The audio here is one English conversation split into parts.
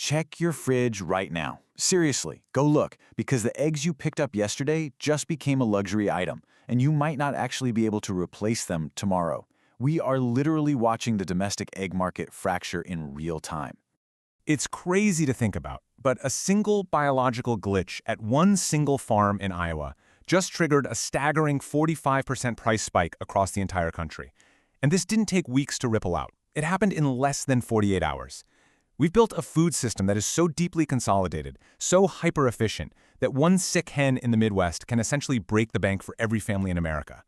Check your fridge right now. Seriously, go look, because the eggs you picked up yesterday just became a luxury item, and you might not actually be able to replace them tomorrow. We are literally watching the domestic egg market fracture in real time. It's crazy to think about, but a single biological glitch at one single farm in Iowa just triggered a staggering 45% price spike across the entire country. And this didn't take weeks to ripple out. It happened in less than 48 hours. We've built a food system that is so deeply consolidated, so hyper-efficient, that one sick hen in the Midwest can essentially break the bank for every family in America.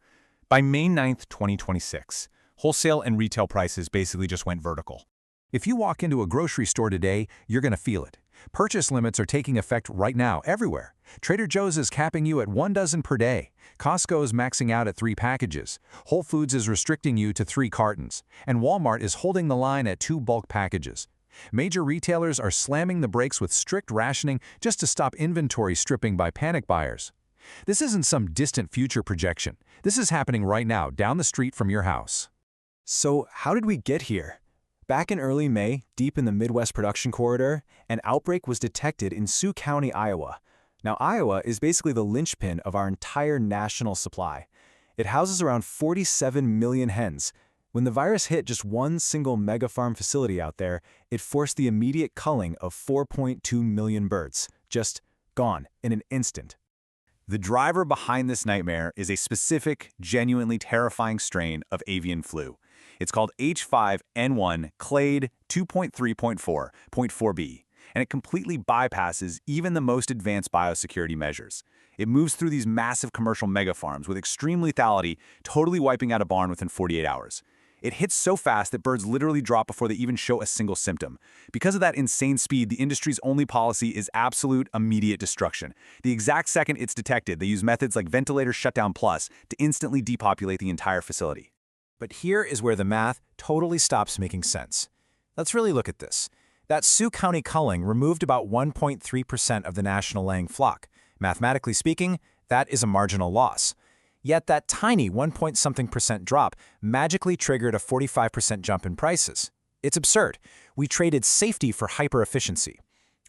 By May 9th, 2026, wholesale and retail prices basically just went vertical. If you walk into a grocery store today, you're going to feel it. Purchase limits are taking effect right now everywhere. Trader Joe's is capping you at 1 dozen per day. Costco is maxing out at 3 packages. Whole Foods is restricting you to 3 cartons. And Walmart is holding the line at 2 bulk packages. Major retailers are slamming the brakes with strict rationing just to stop inventory stripping by panic buyers. This isn't some distant future projection. This is happening right now down the street from your house. So how did we get here? Back in early May, deep in the Midwest production corridor, an outbreak was detected in Sioux County, Iowa. Now, Iowa is basically the linchpin of our entire national supply. It houses around 47 million hens. When the virus hit just one single mega farm facility out there, it forced the immediate culling of 4.2 million birds, just gone in an instant. The driver behind this nightmare is a specific, genuinely terrifying strain of avian flu. It's called H5N1 clade 2.3.4.4b, and it completely bypasses even the most advanced biosecurity measures. It moves through these massive commercial megafarms with extreme lethality, totally wiping out a barn within 48 hours. It hits so fast that birds literally drop before they even show a single symptom. Because of that insane speed, the industry's only policy is absolute, immediate destruction. The exact second it's detected, they use methods like ventilator shutdown plus to instantly depopulate the entire facility. But here is where the math totally stops making sense. Let's really look at this. That Sioux County culling removed about 1.3% of the national laying flock. Mathematically speaking, that is a marginal loss. Yet that tiny 1-point-something% drop magically triggered a 45% jump in prices. It's absurd. We traded safety for hyper-efficiency.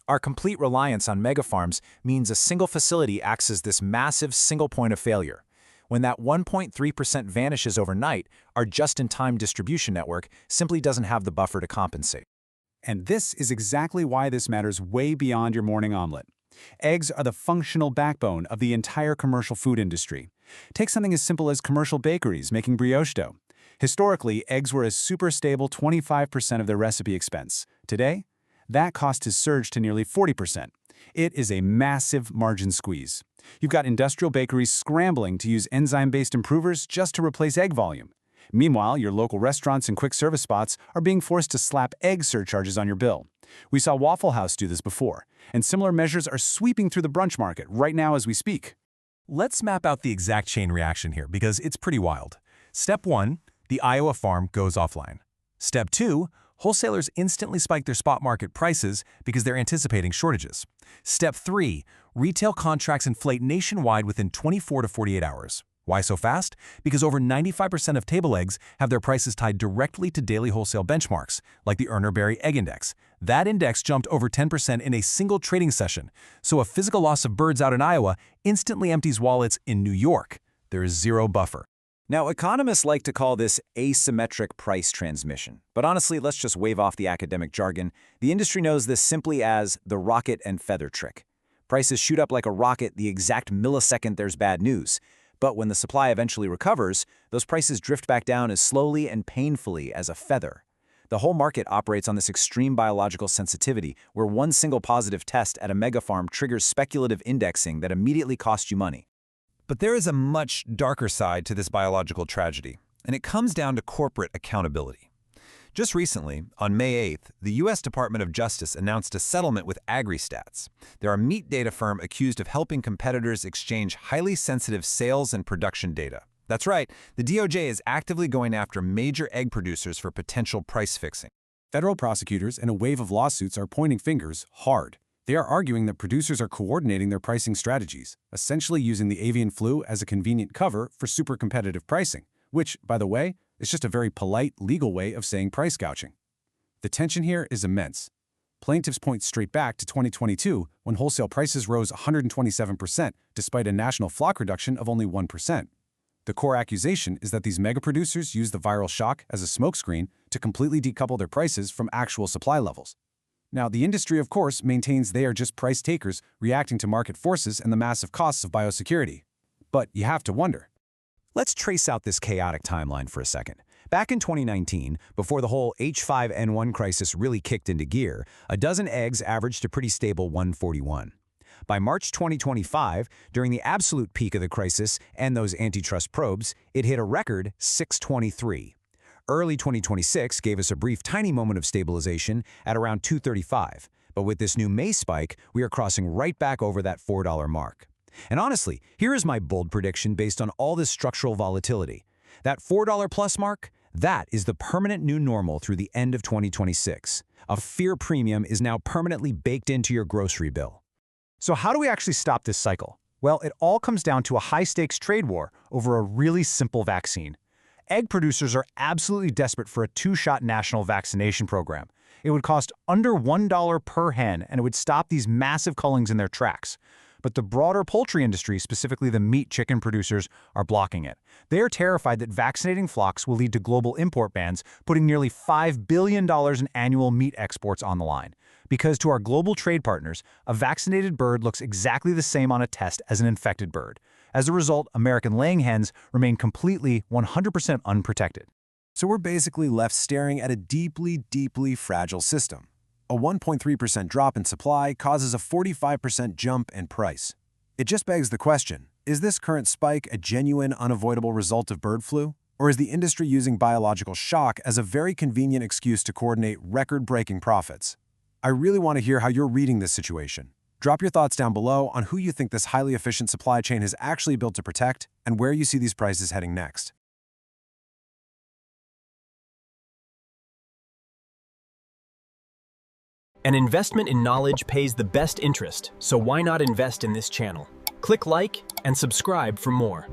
Our complete reliance on megafarms means a single facility acts as this massive single point of failure. When that 1.3% vanishes overnight, our just-in-time distribution network simply doesn't have the buffer to compensate. And this is exactly why this matters way beyond your morning omelet. Eggs are the functional backbone of the entire commercial food industry. Take something as simple as commercial bakeries making brioche dough. Historically, eggs were a super stable 25% of their recipe expense. Today, that cost has surged to nearly 40%. It is a massive margin squeeze. You've got industrial bakeries scrambling to use enzyme-based improvers just to replace egg volume. Meanwhile, your local restaurants and quick service spots are being forced to slap egg surcharges on your bill. We saw Waffle House do this before, and similar measures are sweeping through the brunch market right now as we speak. Let's map out the exact chain reaction here because it's pretty wild. Step 1, the Iowa farm goes offline. Step 2, wholesalers instantly spike their spot market prices because they're anticipating shortages. Step 3, retail contracts inflate nationwide within 24 to 48 hours. Why so fast? Because over 95% of table eggs have their prices tied directly to daily wholesale benchmarks, like the Urner-Barry Egg Index. That index jumped over 10% in a single trading session, so a physical loss of birds out in Iowa instantly empties wallets in New York. There is zero buffer. Now, economists like to call this asymmetric price transmission. But honestly, let's just wave off the academic jargon. The industry knows this simply as the rocket and feather trick. Prices shoot up like a rocket the exact millisecond there's bad news. But when the supply eventually recovers, those prices drift back down as slowly and painfully as a feather. The whole market operates on this extreme biological sensitivity where one single positive test at a megafarm triggers speculative indexing that immediately costs you money. But there is a much darker side to this biological tragedy, and it comes down to corporate accountability. Just recently, on May 8th, the U.S. Department of Justice announced a settlement with AgriStats. They're a meat data firm accused of helping competitors exchange highly sensitive sales and production data. That's right, the DOJ is actively going after major egg producers for potential price fixing. Federal prosecutors and a wave of lawsuits are pointing fingers hard. They are arguing that producers are coordinating their pricing strategies, essentially using the avian flu as a convenient cover for super competitive pricing, which, by the way, is just a very polite legal way of saying price gouging. The tension here is immense. Plaintiffs point straight back to 2022, when wholesale prices rose 127%, despite a national flock reduction of only 1%. The core accusation is that these mega-producers use the viral shock as a smokescreen to completely decouple their prices from actual supply levels. Now, the industry, of course, maintains they are just price takers reacting to market forces and the massive costs of biosecurity. But you have to wonder. Let's trace out this chaotic timeline for a second. Back in 2019, before the whole H5N1 crisis really kicked into gear, a dozen eggs averaged a pretty stable 141. By March 2025, during the absolute peak of the crisis and those antitrust probes, it hit a record 623. Early 2026 gave us a brief tiny moment of stabilization at around 235, but with this new May spike, we are crossing right back over that $4 mark. And honestly, here is my bold prediction based on all this structural volatility. That $4 plus mark, that is the permanent new normal through the end of 2026. A fear premium is now permanently baked into your grocery bill. So how do we actually stop this cycle? Well, it all comes down to a high-stakes trade war over a really simple vaccine. Egg producers are absolutely desperate for a two-shot national vaccination program. It would cost under $1 per hen, and it would stop these massive cullings in their tracks. But the broader poultry industry, specifically the meat chicken producers, are blocking it. They are terrified that vaccinating flocks will lead to global import bans, putting nearly $5 billion in annual meat exports on the line. Because to our global trade partners, a vaccinated bird looks exactly the same on a test as an infected bird. As a result, American laying hens remain completely 100% unprotected. So we're basically left staring at a deeply, deeply fragile system. A 1.3% drop in supply causes a 45% jump in price. It just begs the question, is this current spike a genuine, unavoidable result of bird flu? Or is the industry using biological shock as a very convenient excuse to coordinate record-breaking profits? I really want to hear how you're reading this situation. Drop your thoughts down below on who you think this highly efficient supply chain is actually built to protect and where you see these prices heading next. An investment in knowledge pays the best interest, so why not invest in this channel? Click like and subscribe for more.